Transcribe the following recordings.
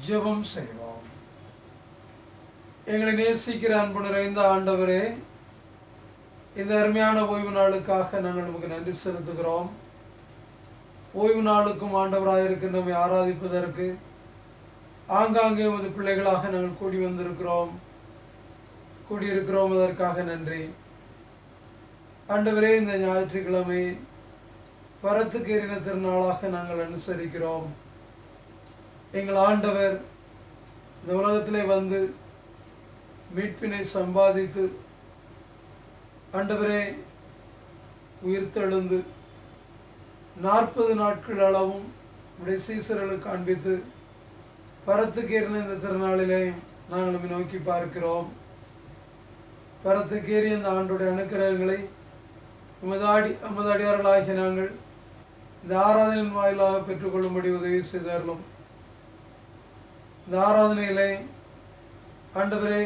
ஜெபம் செய்வோம். எங்களை நேசிக்கிற அன்பு நிறைந்த ஆண்டவரே, இந்த அருமையான ஓய்வு நாளுக்காக நாங்கள் நமக்கு நன்றி செலுத்துகிறோம். ஓய்வு நாளுக்கும் ஆண்டவராயிருக்க நம்மை ஆராதிப்பதற்கு ஆங்காங்கே உமது பிள்ளைகளாக நாங்கள் கூடியிருக்கிறோம். அதற்காக நன்றி ஆண்டவரே. இந்த ஞாயிற்றுக்கிழமை பரத்துக்கு ஏறின திருநாளாக நாங்கள் அனுசரிக்கிறோம். எங்கள் ஆண்டவர் இந்த உலகத்திலே வந்து மீட்பினை சம்பாதித்து ஆண்டவரே உயிர்த்தெழுந்து 40 நாட்கள் அளவும் உடைய சீசர்களுக்கு காண்பித்து பரத்துக்கேறின இந்த திருநாளிலே நாங்கள் நோக்கி பார்க்கிறோம். பரத்துக்கேறிய இந்த ஆண்டுடைய அனுக்கிரகங்களை நமது அடியார்களாகிய நாங்கள் இந்த ஆராதனையின் வாயிலாக பெற்றுக்கொள்ளும்படி உதவி செய்தார்களும். இந்த ஆராதனையிலே ஆண்டவரே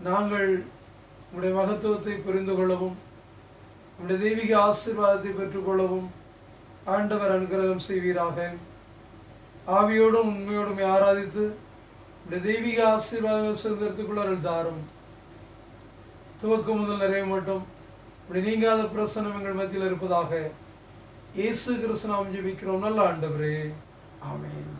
நாங்கள் உங்களுடைய மகத்துவத்தை புரிந்து கொள்ளவும் உங்களுடைய தெய்வீக ஆசீர்வாதத்தை பெற்றுக்கொள்ளவும் ஆண்டவர் அனுகிரகம் செய்வீராக. ஆவியோடும் உண்மையோடும் ஆராதித்து உங்களுடைய தெய்வீக ஆசீர்வாதங்கள் சுதந்திரத்துக்குள்ள தாரும். துவக்கம் முதல் நிறைய மட்டும் இப்படி நீங்காத பிரசனம் எங்கள் மத்தியில் இருப்பதாக இயேசு கிறிஸ்து நாமம் ஜெபிக்கிறோம் நல்ல ஆண்டவரே, ஆமென்.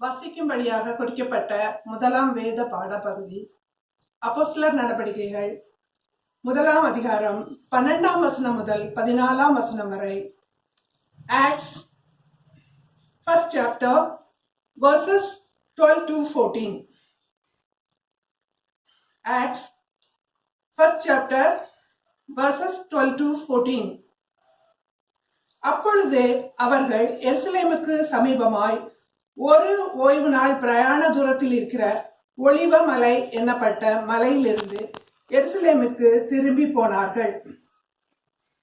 வசிக்கும்படியாக குறிக்கப்பட்ட முதலாம் வேத பாடப்பகுதி அப்போஸ்தலர் நடவடிக்கைகள் 1ஆம் அதிகாரம் 12ஆம் வசனம் முதல் 14ஆம் வசனம் வரை. Acts first chapter verses 12 to 14. Acts first chapter verses 12 to 14. அப்பொழுது அவர்கள் எருசலேமுக்கு சமீபமாய் ஒரு ஓய்வு நாள் பிரயாண தூரத்தில் இருக்கிற ஒலிவ மலை என்னப்பட்ட மலையிலிருந்து எருசலேமுக்கு திரும்பி போனார்கள்.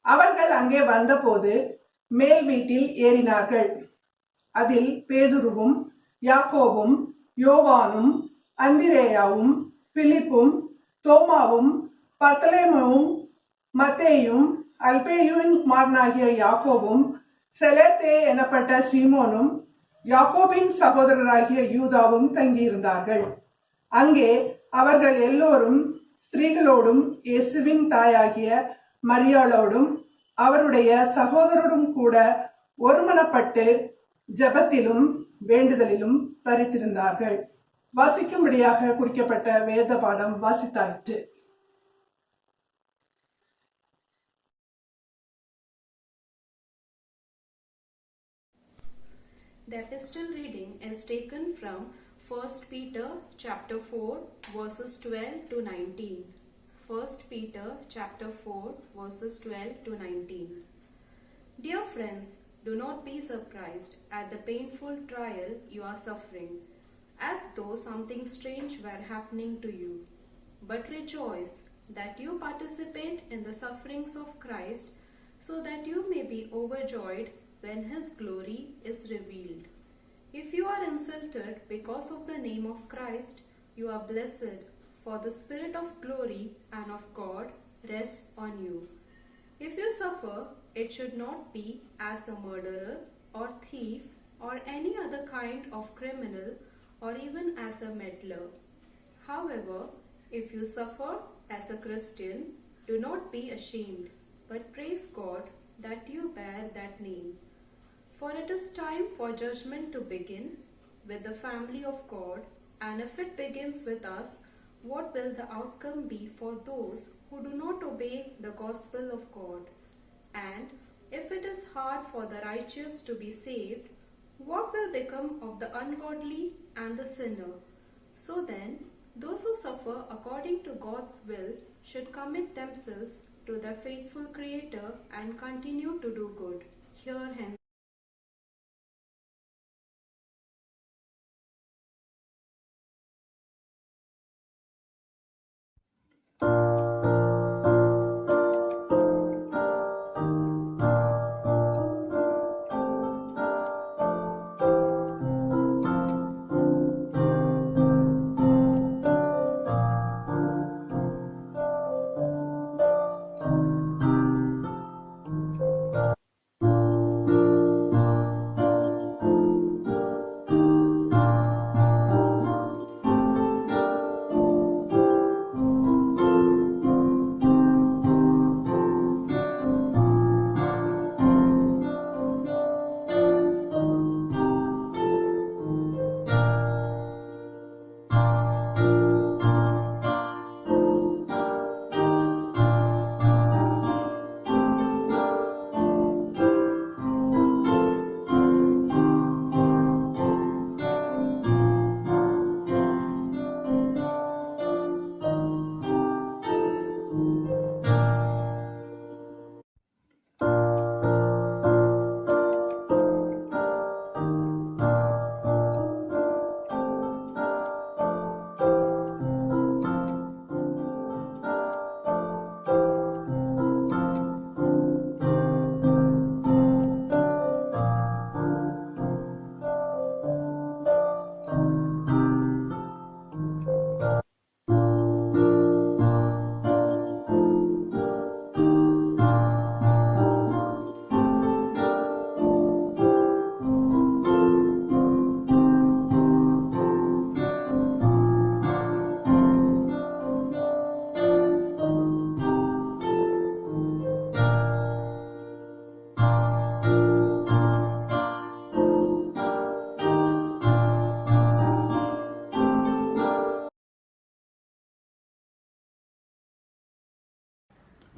அவர்கள் அங்கே வந்தபோது மேல் வீட்டில் ஏறினார்கள். அதில் பேதுருவும் யாக்கோபும் யோவானும் அந்திரேயாவும் பிலிப்பும் தோமாவும் பர்த்தலேமவும் மத்தேயும் அல்பேயுவின் குமாரனாகிய யாக்கோபும் செலேத்தே எனப்பட்ட சீமோனும் யாக்கோபின் சகோதரராகிய யூதாவும் தங்கியிருந்தார்கள். அங்கே அவர்கள் எல்லோரும் ஸ்திரீகளோடும் இயேசுவின் தாயாகிய மரியாளோடும் அவருடைய சகோதரோடும் கூட ஒருமனப்பட்டு ஜெபத்திலும் வேண்டுதலிலும் தரித்திருந்தார்கள். வாசிக்கும்படியாக குறிக்கப்பட்ட வேத பாடம் வாசித்தாயிற்று. The epistle reading is taken from 1 Peter chapter 4 verses 12 to 19. 1 Peter chapter 4 verses 12 to 19. Dear friends, do not be surprised at the painful trial you are suffering, as though something strange were happening to you. But rejoice that you participate in the sufferings of Christ, so that you may be overjoyed when His glory is revealed. If you are insulted because of the name of Christ, you are blessed, for the Spirit of glory and of God rests on you. If you suffer, it should not be as a murderer or thief or any other kind of criminal or even as a meddler. However, if you suffer as a Christian, do not be ashamed, but praise God that you bear that name. For it is time for judgment to begin with the family of God, and if it begins with us, what will the outcome be for those who do not obey the gospel of God? And if it is hard for the righteous to be saved, what will become of the ungodly and the sinner? So then, those who suffer according to God's will should commit themselves to their faithful Creator and continue to do good. Hear hence.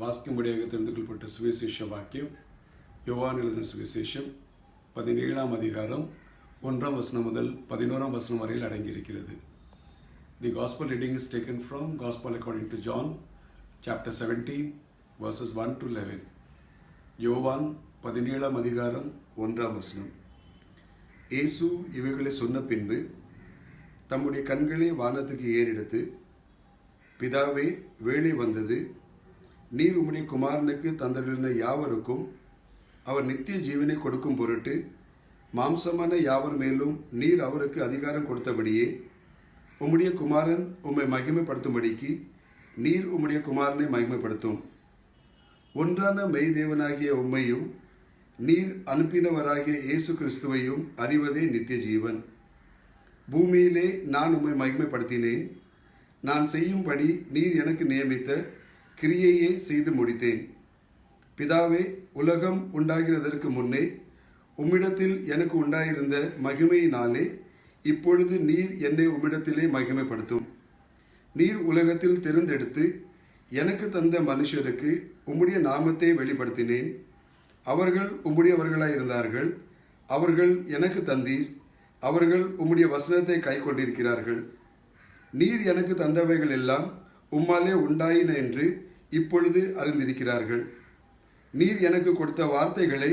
வாசிக்கும்படியாக தெரிந்து கொள்ளப்பட்ட சுவிசேஷ வாக்கியம் யோவான் எழுதின சுவிசேஷம் 17ஆம் அதிகாரம் 1ஆம் வசனம் முதல் 11ஆம் வசனம் வரையில் அடங்கியிருக்கிறது. The gospel reading is taken from Gospel according to John chapter 17 verses 1 to 11. யோவான் 17ஆம் அதிகாரம் 1ஆம் வசனம். இயேசு இவைகளை சொன்ன பின்பு தம்முடைய கண்களை வானத்துக்கு ஏறெடுத்து, பிதாவே, வேளை வந்தது, நீர் உம்முடைய குமாரனுக்கு தந்தருளின யாவருக்கும் அவர் நித்திய ஜீவனை கொடுக்கும் பொருட்டு மாம்சமான யாவர் மேலும் நீர் அவருக்கு அதிகாரம் கொடுத்தபடியே உம்முடைய குமாரன் உம்மை மகிமைப்படுத்தும்படிக்கு நீர் உம்முடைய குமாரனை மகிமைப்படுத்தும். ஒன்றான மெய்தேவனாகிய உம்மையும் நீர் அனுப்பினவராகிய இயேசு கிறிஸ்துவையும் அறிவதே நித்திய ஜீவன். பூமியிலே நான் உம்மை மகிமைப்படுத்தினேன். நான் செய்யும்படி நீர் எனக்கு நியமித்த கிரியையை செய்து முடித்தேன். பிதாவே, உலகம் உண்டாகிறதற்கு முன்னே உம்மிடத்தில் எனக்கு உண்டாயிருந்த மகிமையினாலே இப்பொழுது நீர் என்னை உம்மிடத்திலே மகிமைப்படுத்தும். நீர் உலகத்தில் தெரிந்தெடுத்து எனக்கு தந்த மனுஷருக்கு உம்முடைய நாமத்தை வெளிப்படுத்தினேன். அவர்கள் உம்முடையவர்களாயிருந்தார்கள். அவர்கள் எனக்கு தந்தீர். அவர்கள் உம்முடைய வசனத்தை கை கொண்டிருக்கிறார்கள். நீர் எனக்கு தந்தவைகள் எல்லாம் உம்மாலே உண்டாயின என்று இப்பொழுது அறிந்திருக்கிறார்கள். நீர் எனக்கு கொடுத்த வார்த்தைகளை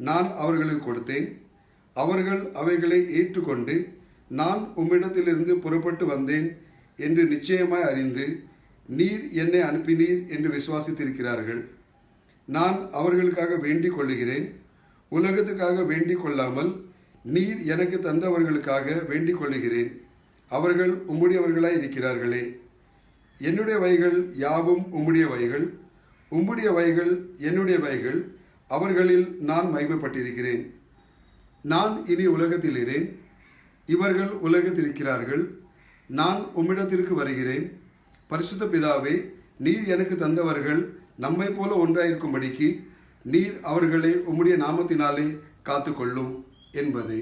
நான் அவர்களுக்கு கொடுத்தேன். அவர்கள் அவைகளை ஏற்றுக்கொண்டு நான் உம்மிடத்திலிருந்து புறப்பட்டு வந்தேன் என்று நிச்சயமாய் அறிந்து நீர் என்னை அனுப்பினீர் என்று விசுவாசித்திருக்கிறார்கள். நான் அவர்களுக்காக வேண்டிக் கொள்ளுகிறேன். உலகத்துக்காக வேண்டிக் கொள்ளாமல் நீர் எனக்கு தந்தவர்களுக்காக வேண்டிக் கொள்ளுகிறேன். அவர்கள் உம்முடையவர்களாய் இருக்கிறார்களே. என்னுடைய வைகள் யாவும் உம்முடைய வைகள், உம்முடைய வைகள் என்னுடைய வைகள். அவர்களில் நான் மகிமைப்பட்டிருக்கிறேன். நான் இனி உலகத்தில் இரேன். இவர்கள் உலகத்தில் இருக்கிறார்கள். நான் உம்மிடத்திற்கு வருகிறேன். பரிசுத்த பிதாவே, நீர் எனக்கு தந்தவர்கள் நம்மை போல ஒன்றாயிருக்கும்படிக்கு நீர் அவர்களை உம்முடைய நாமத்தினாலே காத்துக்கொள்ளும் என்பதே.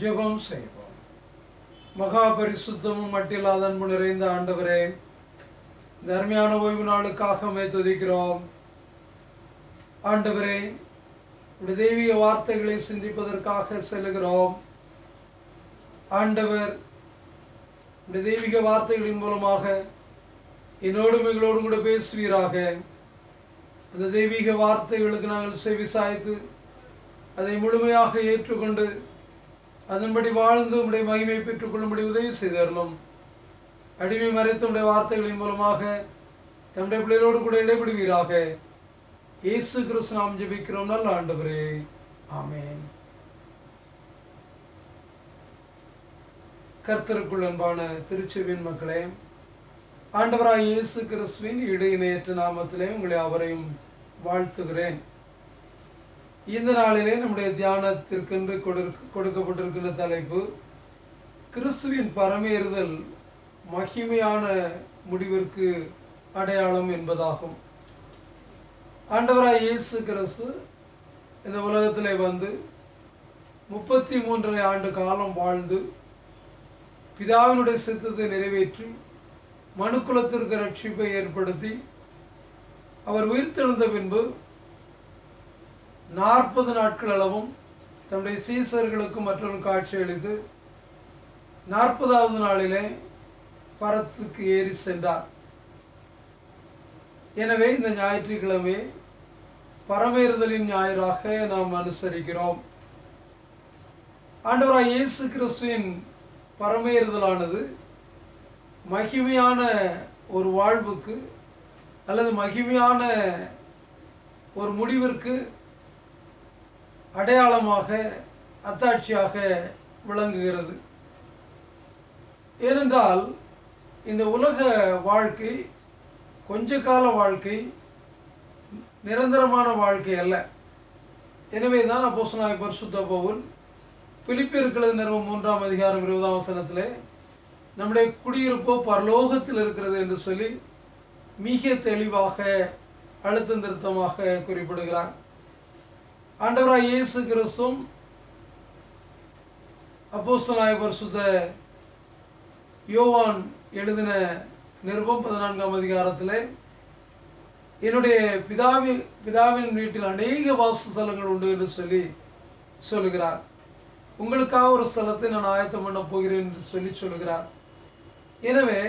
ஜெபம் செய்வோம். மகா பரிசுத்தமும் மட்டில்லாத அன்பு நிறைந்த ஆண்டவரே, இந்த அருமையான ஓய்வு நாளுக்காக உம்மை துதிக்கிறோம். ஆண்டவரே, உடைய தெய்வீக வார்த்தைகளை சிந்திப்பதற்காக செல்லுகிறோம். ஆண்டவர், உடைய தெய்வீக வார்த்தைகளின் மூலமாக என்னோடும் எங்களோடும் கூட பேசுவீராக. அந்த தெய்வீக வார்த்தைகளுக்கு நாங்கள் செவிசாய்த்து அதை முழுமையாக ஏற்றுக்கொண்டு அதன்படி வாழ்ந்து உடைய மகிமை பெற்றுக் கொள்ளும்படி உதவி செய்தரலும். அடிமை மறைத்து உடைய வார்த்தைகளின் மூலமாக தம்முடைய பிள்ளைகளோடு கூட இடைபடுவீராக. இயேசு கிறிஸ்து நாம் ஜெபிக்கிறோம் நல்ல ஆண்டவரே, ஆமென். கர்த்தருக்குள் அன்பான திருச்செவியின் மக்களே, ஆண்டவராய் இயேசு கிறிஸ்துவின் இடையினையற்ற நாமத்திலே உங்களை அவரையும் வாழ்த்துகிறேன். இந்த நாளிலே நம்முடைய தியானத்திற்கென்று கொடுக்கப்பட்டிருக்கின்ற தலைப்பு கிறிஸ்துவின் பரமேறுதல் மகிமையான முடிவிற்கு அடையாளம் என்பதாகும். ஆண்டவராய் இயேசு கிறிஸ்து இந்த உலகத்திலே வந்து 33 ஆண்டு காலம் வாழ்ந்து பிதாவினுடைய சித்தத்தை நிறைவேற்றி மனுக்குலத்திற்கு ரட்சிப்பை ஏற்படுத்தி அவர் உயிர்த்தெழுந்த பின்பு 40 நாட்கள் அளவும் தம்முடைய சீசர்களுக்கும் மற்றொரு காட்சி அளித்து 40வது நாளிலே பரத்துக்கு ஏறி சென்றார். எனவே இந்த ஞாயிற்றுக்கிழமை பரமேறுதலின் ஞாயிறாக நாம் அனுசரிக்கிறோம். ஆண்டவராய் இயேசு கிறிஸ்துவின் பரமேறுதலானது மகிமையான ஒரு வாழ்வுக்கு அல்லது மகிமையான ஒரு முடிவிற்கு அடையாளமாக அத்தாட்சியாக விளங்குகிறது. ஏனென்றால் இந்த உலக வாழ்க்கை கொஞ்ச கால வாழ்க்கை, நிரந்தரமான வாழ்க்கை அல்ல. எனவே தான் அப்போஸ்தலனாகிய பரிசுத்த பவுல் பிலிப்பியருக்கு எழுதின நிருபம் 3ஆம் அதிகாரம் 20ஆம் வசனத்திலே நம்முடைய குடியிருப்போ பரலோகத்தில் இருக்கிறது என்று சொல்லி மிக தெளிவாக அழுத்தம் திருத்தமாக குறிப்பிடுகிறார். ஆண்டவராய் இயேசு கிறிஸ்துவும் அப்போஸ்தலனாகிய பரிசுத்த யோவான் எழுதின நிருபம் 14ஆம் அதிகாரத்திலே என்னுடைய பிதாவின் வீட்டில் அநேக வாசஸ்தலங்கள் உண்டு என்று சொல்லி சொல்லுகிறார். உங்களுக்காக ஒரு ஸ்தலத்தை நான் ஆயத்தம் பண்ண போகிறேன் என்று சொல்லி சொல்லுகிறார். எனவே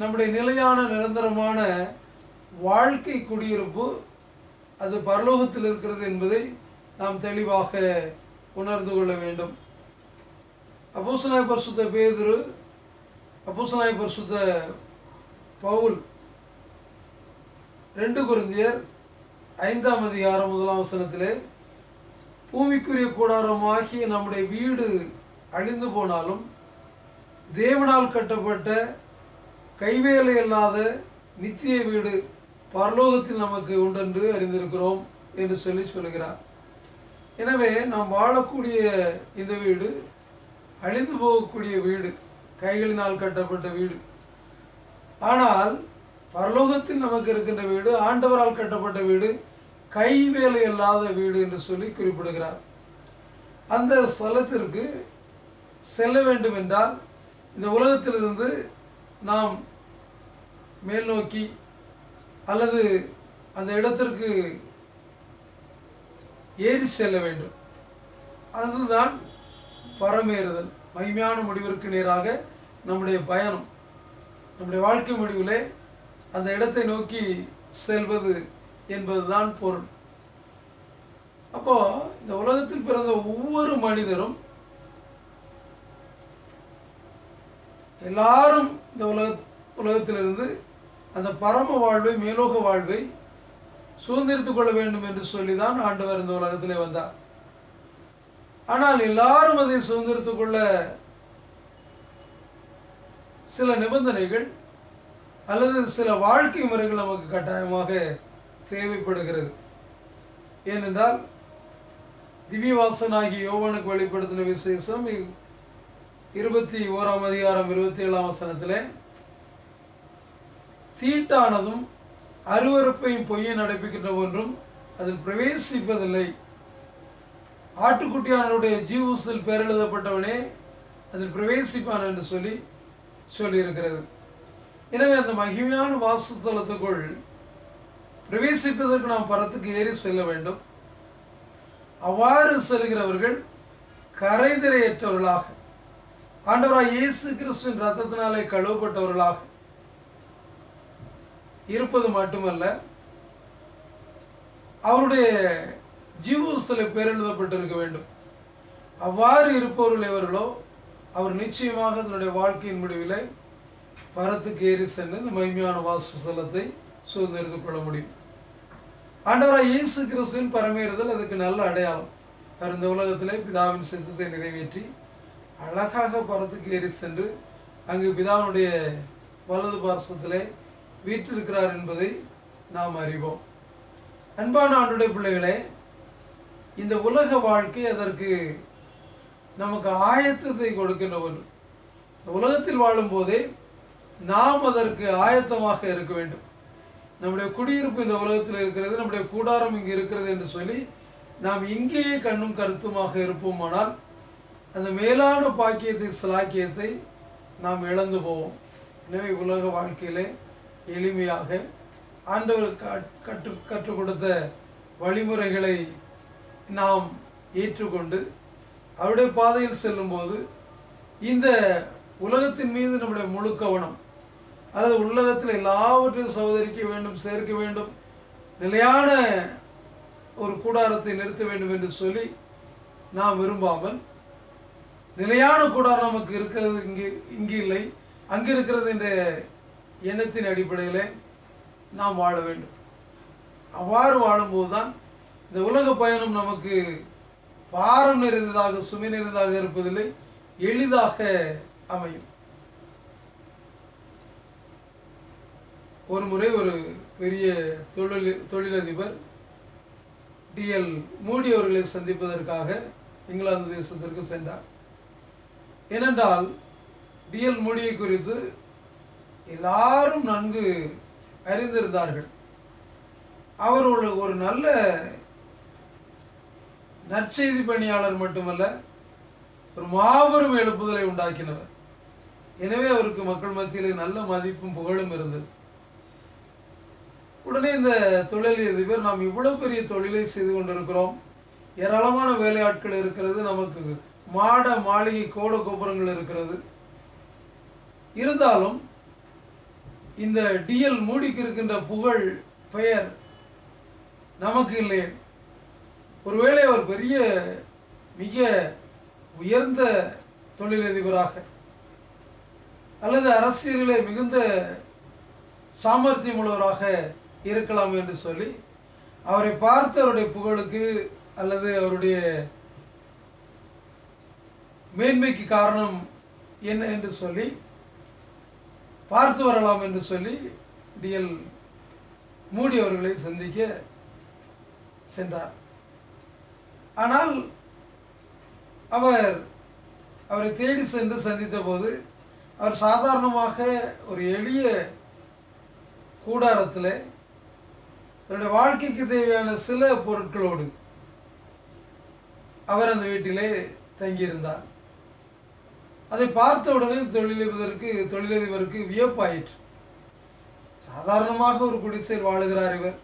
நம்முடைய நிலையான நிரந்தரமான வாழ்க்கை குடியிருப்பு அது பரலோகத்தில் இருக்கிறது என்பதை நாம் தெளிவாக உணர்ந்து கொள்ள வேண்டும். அப்போஸ்தலனாகிய பரிசுத்த பேதுரு, அப்போஸ்தலனாகிய பரிசுத்த பவுல் 2 கொரிந்தியர் 5ஆம் அதிகாரம் 1ஆம் வசனத்திலே பூமிக்குரிய கூடாரமாகிய நம்முடைய வீடு அழிந்து போனாலும் தேவனால் கட்டப்பட்ட கைவேலை அல்லாத நித்திய வீடு பரலோகத்தில் நமக்கு உண்டென்று அறிந்திருக்கிறோம் என்று சொல்லி சொல்லுகிறார். எனவே நாம் வாழக்கூடிய இந்த வீடு அழிந்து போகக்கூடிய வீடு, கைகளினால் கட்டப்பட்ட வீடு. ஆனால் பரலோகத்தில் நமக்கு இருக்கின்ற வீடு ஆண்டவரால் கட்டப்பட்ட வீடு, கை வேலை அல்லாத வீடு என்று சொல்லி குறிப்பிடுகிறார். அந்த ஸ்தலத்திற்கு செல்ல வேண்டும் என்றால் இந்த உலகத்திலிருந்து நாம் மேல் நோக்கி அல்லது அந்த இடத்திற்கு ஏறி செல்ல வேண்டும். அதுதான் பரமேறுதல், மகிமையான முடிவிற்கு நேராக நம்முடைய பயணம், நம்முடைய வாழ்க்கை முடிவிலே அந்த இடத்தை நோக்கி செல்வது என்பதுதான் பொருள். அப்போ இந்த உலகத்தில் பிறந்த ஒவ்வொரு மனிதரும் எல்லாரும் இந்த உலகத்திலிருந்து அந்த பரம வாழ்வை, மேலோக வாழ்வை சுதந்திரித்துக் கொள்ள வேண்டும் என்று சொல்லிதான் ஆண்டவர் இந்த உலகத்திலே வந்தார். ஆனால் எல்லாரும் அதை சுதந்திரித்துக் கொள்ள சில நிபந்தனைகள் அல்லது சில வாழ்க்கை முறைகள் நமக்கு கட்டாயமாக தேவைப்படுகிறது. ஏனென்றால் திவ்யவாசனாகிய யோவானுக்கு வெளிப்படுத்தின விசேஷம் 21ஆம் அதிகாரம் 27ஆம் வசனத்திலே தீட்டானதும் அருவருப்பையும் பொய்யை நடப்பிக்கின்ற ஒன்றும் அதில் பிரவேசிப்பதில்லை, ஆட்டுக்குட்டியானவருடைய ஜீவூசில் பேரெழுதப்பட்டவனே அதில் பிரவேசிப்பான் என்று சொல்லியிருக்கிறது. எனவே அந்த மகிமையான வாசஸ்தலத்துக்குள் பிரவேசிப்பதற்கு நாம் பரத்துக்கு ஏறி செல்ல வேண்டும். அவ்வாறு செல்கிறவர்கள் கரைதிரையற்றவர்களாக, ஆண்டவராய் இயேசு கிறிஸ்துவின் ரத்தத்தினாலே கழுவப்பட்டவர்களாக இருப்பது மட்டுமல்ல, அவருடைய ஜீவூஸ்தலில் பேரெழுதப்பட்டிருக்க வேண்டும். அவ்வாறு இருப்பவர்கள் எவர்களோ அவர் நிச்சயமாக தன்னுடைய வாழ்க்கையின் முடிவிலே பரத்துக்கு ஏறி சென்று இந்த மகிமையான வாசஸ்தலத்தை சுதந்திரித்துக் கொள்ள முடியும். ஆண்டவராய் இயேசு கிறிஸ்துவின் பரமேறுதல் அதுக்கு நல்ல அடையாளம். அவர் இந்த உலகத்திலே பிதாவின் சித்தத்தை நிறைவேற்றி அழகாக பரத்துக்கு ஏறி சென்று அங்கு பிதாவுடைய வலது பார்சத்திலே வீற்றிருக்கிறார் என்பதை நாம் அறிவோம். அன்பான ஆண்டவருடைய பிள்ளைகளே, இந்த உலக வாழ்க்கை அதற்கு நமக்கு ஆயத்தத்தை கொடுக்கின்ற ஒன்று. உலகத்தில் வாழும் போதே நாம் அதற்கு ஆயத்தமாக இருக்க வேண்டும். நம்முடைய குடியிருப்பு இந்த உலகத்தில் இருக்கிறது, நம்முடைய கூடாரம் இங்கு இருக்கிறது என்று சொல்லி நாம் இங்கேயே கண்ணும் கருத்துமாக இருப்போமானால் அந்த மேலான பாக்கியத்தை, சிலாக்கியத்தை நாம் இழந்து போவோம். எனவே உலக வாழ்க்கையிலே எளிமையாக ஆண்டவர் கற்றுக் கொடுத்த வழிமுறைகளை நாம் ஏற்றுக்கொண்டு அவருடைய பாதையில் செல்லும்போது இந்த உலகத்தின் மீது நம்முடைய முழு கவனம், அல்லது உலகத்தில் எல்லாவற்றையும் சகோதரிக்க வேண்டும், சேர்க்க வேண்டும், நிலையான ஒரு கூடாரத்தை நிறுத்த வேண்டும் என்று சொல்லி நாம் விரும்பாமல், நிலையான கூடாரம் நமக்கு இருக்கிறது இங்கு இல்லை, அங்கு இருக்கிறது என்ற எண்ணத்தின் அடிப்படையில் நாம் வாழ வேண்டும். அவ்வாறு வாழும்போது தான் இந்த உலக பயணம் நமக்கு பாரம் நிறைந்ததாக, சுமை நிறைந்ததாக இருப்பதில்லை, எளிதாக அமையும். ஒரு முறை ஒரு பெரிய தொழிலதிபர் டிஎல் மூடி அவர்களை சந்திப்பதற்காக இங்கிலாந்து தேசத்திற்கு சென்றார். ஏனென்றால் டிஎல் மூடியை குறித்து எல்லாரும் நன்கு அறிந்திருந்தார்கள். அவர் ஒரு நல்ல நற்செய்தி பணியாளர் மட்டுமல்ல, ஒரு மாபெரும் எழுப்புதலை உண்டாக்கினவர். எனவே அவருக்கு மக்கள் மத்தியில் நல்ல மதிப்பும் புகழும் இருந்தது. உடனே இந்த தொழிலதிபர், நாம் இவ்வளவு பெரிய தொழிலை செய்து கொண்டிருக்கிறோம், ஏராளமான வேலையாட்கள் இருக்கிறது, நமக்கு மாட மாளிகை கோட கோபுரங்கள் இருக்கிறது, இருந்தாலும் இந்த டிஎல் மூடிக்கு இருக்கின்ற புகழ் பெயர் நமக்கு இல்லை. ஒருவேளை அவர் பெரிய மிக உயர்ந்த தொழிலதிபராக அல்லது அரசியலிலே மிகுந்த சாமர்த்தியம் உள்ளவராக இருக்கலாம் என்று சொல்லி அவரை பார்த்து அவருடைய புகழுக்கு அல்லது அவருடைய மேன்மைக்கு காரணம் என்ன என்று சொல்லி பார்த்து வரலாம் என்று சொல்லி டிஎல் மூடி அவர்களை சந்திக்க சென்றார். ஆனால் அவரை தேடி சென்று சந்தித்த போது அவர் சாதாரணமாக ஒரு எளிய கூடாரத்தில் தன்னுடைய வாழ்க்கைக்கு தேவையான சில பொருட்களோடு அவர் அந்த வீட்டிலே தங்கியிருந்தார். அதை பார்த்த உடனே தொழிலதிபருக்கு வியப்பாயிற்று. சாதாரணமாக ஒரு குடிசையில் வாழுகிறார் இவர்,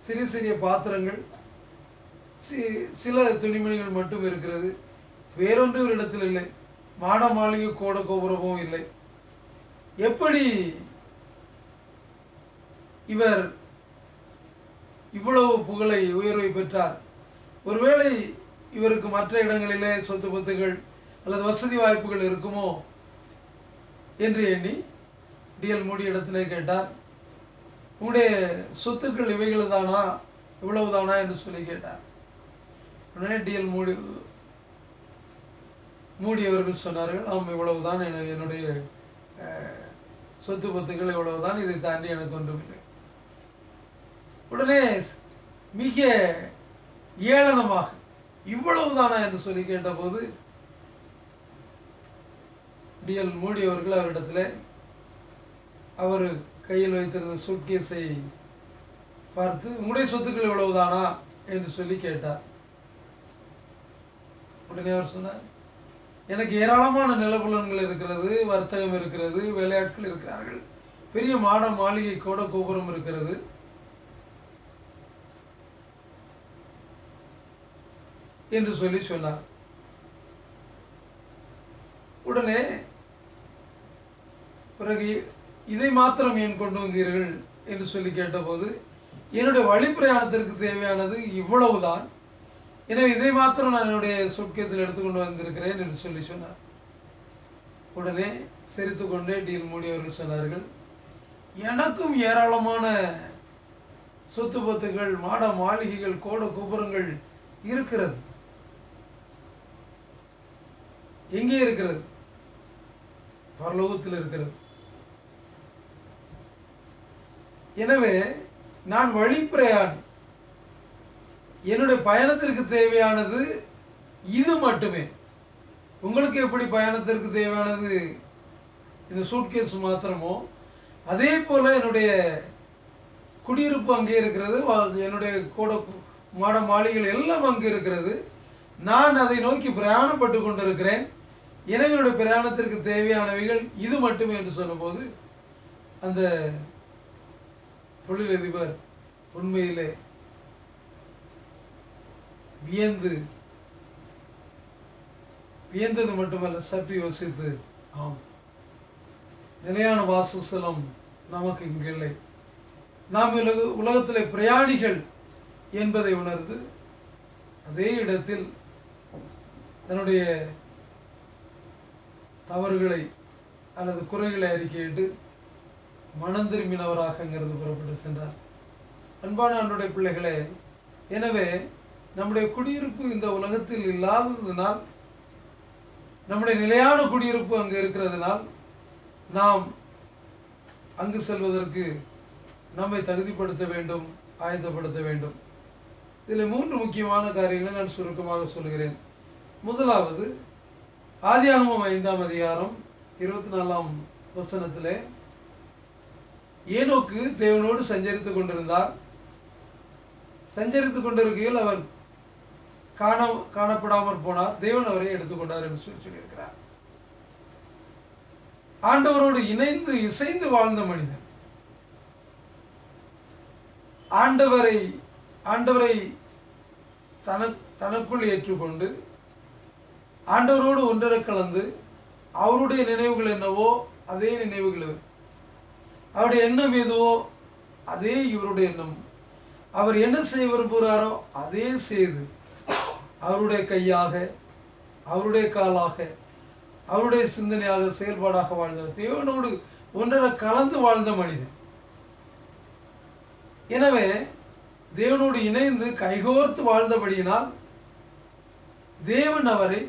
சிறிய சிறிய பாத்திரங்கள், சில துணிமணிகள் மட்டும் இருக்கிறது, வேறொன்று ஒரு இடத்தில் இல்லை, மாட மாளிகை கோட கோபுரமும் இல்லை. எப்படி இவர் இவ்வளவு புகழை உயர்வை பெற்றார்? ஒருவேளை இவருக்கு மற்ற இடங்களிலே சொத்து பத்துகள் அல்லது வசதி வாய்ப்புகள் இருக்குமோ என்று எண்ணி டிஎல் மூடி இடத்திலே கேட்டார். உங்களுடைய சொத்துக்கள் இவைகள் தானா, இவ்வளவுதானா என்று சொல்லி கேட்டார். உடனே டிஎல் மூடி அவர்கள் சொன்னார்கள், ஆம் இவ்வளவுதான், என்னுடைய சொத்து பத்துக்கள் இவ்வளவுதான், இதை தாண்டி எனக்கு ஒன்றுமில்லை. உடனே மிக ஏளனமாக இவ்வளவுதானா என்று சொல்லி கேட்டபோது டிஎல் மூடி அவர்கள் அவரிடத்தில் அவர் கையில் வைத்திருந்த சூட்கேஸை பார்த்து, உங்களுடைய சொத்துக்கள் இவ்வளவுதானா என்று சொல்லி கேட்டார். உடனே அவர் சொன்னார், எனக்கு ஏராளமான நிலப்புலன்கள் இருக்கிறது, வர்த்தகம் இருக்கிறது, வேலையாட்கள் இருக்கிறார்கள், பெரிய மாட மாளிகை கோட கோபுரம் இருக்கிறது, என்று சொல்லி சொன்னார். உடனே பிறகு இதை மாத்திரம் ஏன் கொண்டு வந்தீர்கள் என்று சொல்லி கேட்டபோது, என்னுடைய வழி பிரயாணத்திற்கு தேவையானது இவ்வளவுதான், எனவே இதை மாத்திரம் நான் என்னுடைய சூட்கேஸில் எடுத்துக்கொண்டு வந்திருக்கிறேன் என்று சொல்லி சொன்னார். உடனே சிரித்து கொண்டே டிஎல் மூடி அவர்கள் சொன்னார்கள், எனக்கும் ஏராளமான சொத்து பத்துகள், மாட மாளிகைகள், கோட கோபுரங்கள் இருக்கிறது. எங்கே இருக்கிறது? பரலோகத்தில் இருக்கிறது. எனவே நான் வழி பிரயாணி, என்னுடைய பயணத்திற்கு தேவையானது இது மட்டுமே. உங்களுக்கு எப்படி பயணத்திற்கு தேவையானது இந்த சூட்கேஸ் மாத்திரமோ, அதே போல என்னுடைய குடியிருப்பு அங்கே இருக்கிறது, என்னுடைய கோட மாட மாளிகைகள் எல்லாம் அங்கே இருக்கிறது. நான் அதை நோக்கி பிரயாணப்பட்டு கொண்டிருக்கிறேன். எனவே என்னுடைய பிரயாணத்திற்கு தேவையானவைகள் இது மட்டுமே என்று சொன்னபோது அந்த தொழிலதிபர் உண்மையிலே வியந்தது மட்டுமல்ல, சற்று யோசித்து, ஆம், நிலையான வாசஸ்தலம் நமக்கு இங்கில்லை, நாம் உலகத்திலே பிரயாணிகள் என்பதை உணர்ந்து அதே இடத்தில் தன்னுடைய தவறுகளை அல்லது குறைகளை அறிக்கையிட்டு மனம் திரும்பினவராக அங்கிருந்து புறப்பட்டு சென்றார். அன்பான ஆண்டவருடைய பிள்ளைகளே, எனவே நம்முடைய குடியிருப்பு இந்த உலகத்தில் இல்லாததினால், நம்முடைய நிலையான குடியிருப்பு அங்கு இருக்கிறதுனால், நாம் அங்கு செல்வதற்கு நம்மை தகுதிப்படுத்த வேண்டும், ஆயத்தப்படுத்த வேண்டும். இதில் 3 முக்கியமான காரியங்களை நான் சுருக்கமாக சொல்கிறேன். முதலாவது, ஆதியாகமம் 5ஆம் அதிகாரம் 24ஆம் வசனத்திலே ஏனோக்கு தேவனோடு சஞ்சரித்துக் கொண்டிருந்தார். சஞ்சரித்துக் கொண்டிருக்கையில் அவர் காணப்படாமற் போனார், தேவன் அவரை எடுத்துக்கொண்டார் என்று சொல்லியிருக்கிறார். ஆண்டவரோடு இணைந்து இசைந்து வாழ்ந்த மனிதன், ஆண்டவரை தனக்குள் ஏற்றுக்கொண்டு ஆண்டவரோடு ஒன்றரை கலந்து, அவருடைய நினைவுகள் என்னவோ அதே நினைவுகள், அவருடைய எண்ணம் எதுவோ அதே இவருடைய எண்ணம், அவர் என்ன செய்ய விரும்புகிறாரோ அதே செய்து, அவருடைய கையாக, அவருடைய காலாக, அவருடைய சிந்தனையாக, செயல்பாடாக வாழ்ந்தவர், தேவனோடு ஒன்றரை கலந்து வாழ்ந்த மனிதன். எனவே தேவனோடு இணைந்து கைகோர்த்து வாழ்ந்தபடியினால் தேவன் அவரை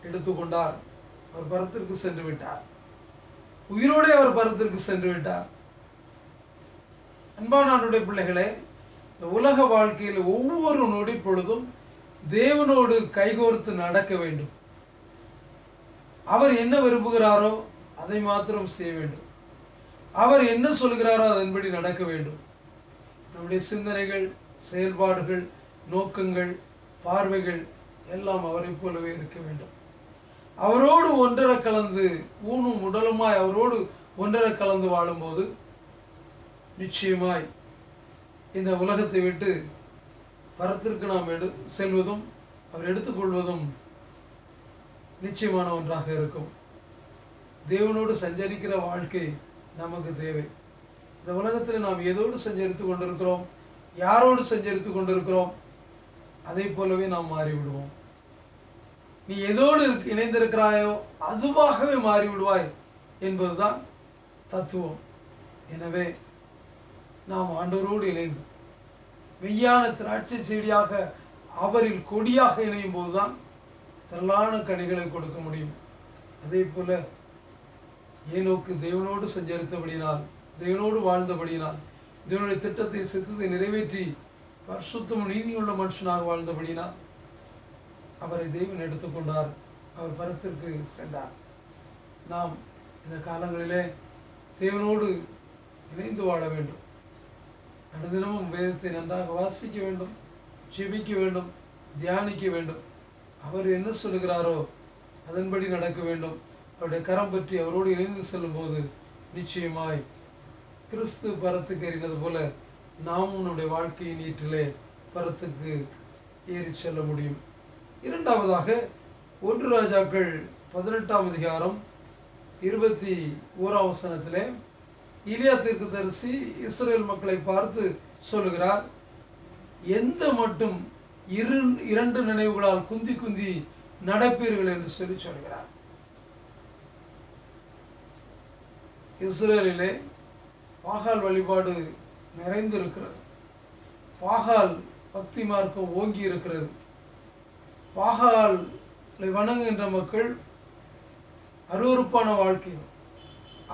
எடுத்துக்கொண்டார். அவர் பரத்திற்கு சென்று விட்டார், உயிரோடு அவர் பரத்திற்கு சென்று விட்டார். அன்பான ஆண்டவருடைய பிள்ளைகளே, இந்த உலக வாழ்க்கையில் ஒவ்வொரு நொடி பொழுதும் தேவனோடு கைகோர்த்து நடக்க வேண்டும். அவர் என்ன விரும்புகிறாரோ அதை மாத்திரம் செய்ய வேண்டும். அவர் என்ன சொல்கிறாரோ அதன்படி நடக்க வேண்டும். நம்முடைய சிந்தனைகள், செயல்பாடுகள், நோக்கங்கள், பார்வைகள் எல்லாம் அவரை போலவே இருக்க வேண்டும். அவரோடு ஒன்றரை கலந்து, ஊனும் உடலுமாய் அவரோடு ஒன்றரை கலந்து வாழும்போது நிச்சயமாய் இந்த உலகத்தை விட்டு பரத்திற்கு நாம் செல்வதும் அவர் எடுத்துக்கொள்வதும் நிச்சயமான ஒன்றாக இருக்கும். தேவனோடு சஞ்சரிக்கிற வாழ்க்கை நமக்கு தேவை. இந்த உலகத்தில் நாம் எதோடு சஞ்சரித்து கொண்டிருக்கிறோம், யாரோடு சஞ்சரித்து கொண்டிருக்கிறோம், அதை போலவே நாம் மாறிவிடுவோம். நீ எதோடு இணைந்திருக்கிறாயோ அதுவாகவே மாறிவிடுவாய் என்பதுதான் தத்துவம். எனவே நாம் ஆண்டவரோடு இணைந்து மெய்யான திராட்சை செடியாக, அவரில் கொடியாக இணையும் போதுதான் திரளான கனிகளை கொடுக்க முடியும். அதே போல ஏனோக்கு தேவனோடு சஞ்சரித்தபடியினால், தேவனோடு வாழ்ந்தபடியினால், தேவனுடைய திட்டத்தை சித்தத்தை நிறைவேற்றி பரிசுத்தமும் நீதியுள்ள மனுஷனாக வாழ்ந்தபடியினால் அவரை தேவன் எடுத்துக்கொண்டார், அவர் பரத்திற்கு சென்றார். நாம் இந்த காலங்களிலே தேவனோடு இணைந்து வாழ வேண்டும். அனுதினமும் வேதத்தை நன்றாக வாசிக்க வேண்டும், ஜெபிக்க வேண்டும், தியானிக்க வேண்டும். அவர் என்ன சொல்லுகிறாரோ அதன்படி நடக்க வேண்டும். அவருடைய கரம் பற்றி அவரோடு இணைந்து செல்லும் போது நிச்சயமாய் கிறிஸ்து பரத்துக்கு ஏறினது போல நாமும் நம்முடைய வாழ்க்கையின் ஈற்றிலே பரத்துக்கு ஏறி செல்ல முடியும். இரண்டாவதாக 1 ராஜாக்கள் 18ஆம் அதிகாரம் 21ஆம் வசனத்திலே எலியா தீர்க்கதரிசி இஸ்ரவேல் மக்களை பார்த்து சொல்லுகிறார், எந்த மட்டும் 2 நினைவுகளால் குந்தி குந்தி நடப்பீர்கள் என்று சொல்லி சொல்கிறார். இஸ்ரவேலிலே பாகால் வழிபாடு நிறைந்திருக்கிறது. பாகால் பக்தி மார்க்கம் ஓங்கி இருக்கிறது. பாகாலை வணங்குகின்ற மக்கள் அருவருப்பான வாழ்க்கையிலும்,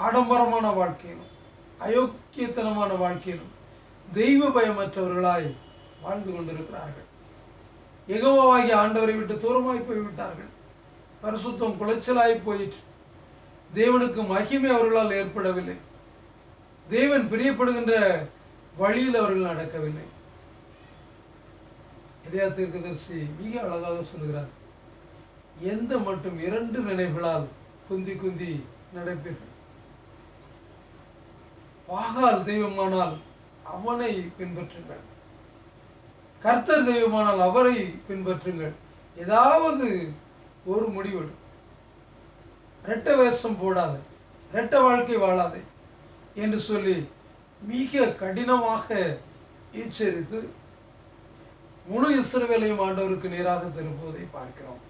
ஆடம்பரமான வாழ்க்கையிலும், அயோக்கியத்தனமான வாழ்க்கையிலும் தெய்வ பயமற்றவர்களாய் வாழ்ந்து கொண்டிருக்கிறார்கள். யெகோவாகிய ஆண்டவரை விட்டு தூரமாய் போய்விட்டார்கள். பரிசுத்தம் குலைச்சலாய் போயிற்று. தேவனுக்கு மகிமை அவர்களால் ஏற்படவில்லை. தேவன் பிரியப்படுகின்ற வழியில் அவர்கள் நடக்கவில்லை. எலியா தீர்க்கதரிசி மிக அழகாக சொல்கிறார், எந்த மட்டும் 2 நினைவுகளால் குந்தி குந்தி நடப்பீர்கள். பாகால் தெய்வமானால் அவனை பின்பற்றுங்கள், கர்த்தர் தெய்வமானால் அவரை பின்பற்றுங்கள். ஏதாவது ஒரு முடிவெடு. இரட்டை வேஷம் போடாதே, இரட்டை வாழ்க்கை வாழாதே என்று சொல்லி மிக கடினமாக எச்சரித்து முழு இஸ்ரவேலையும் ஆண்டவருக்கு நேராக திருப்புவதை பார்க்கிறோம்.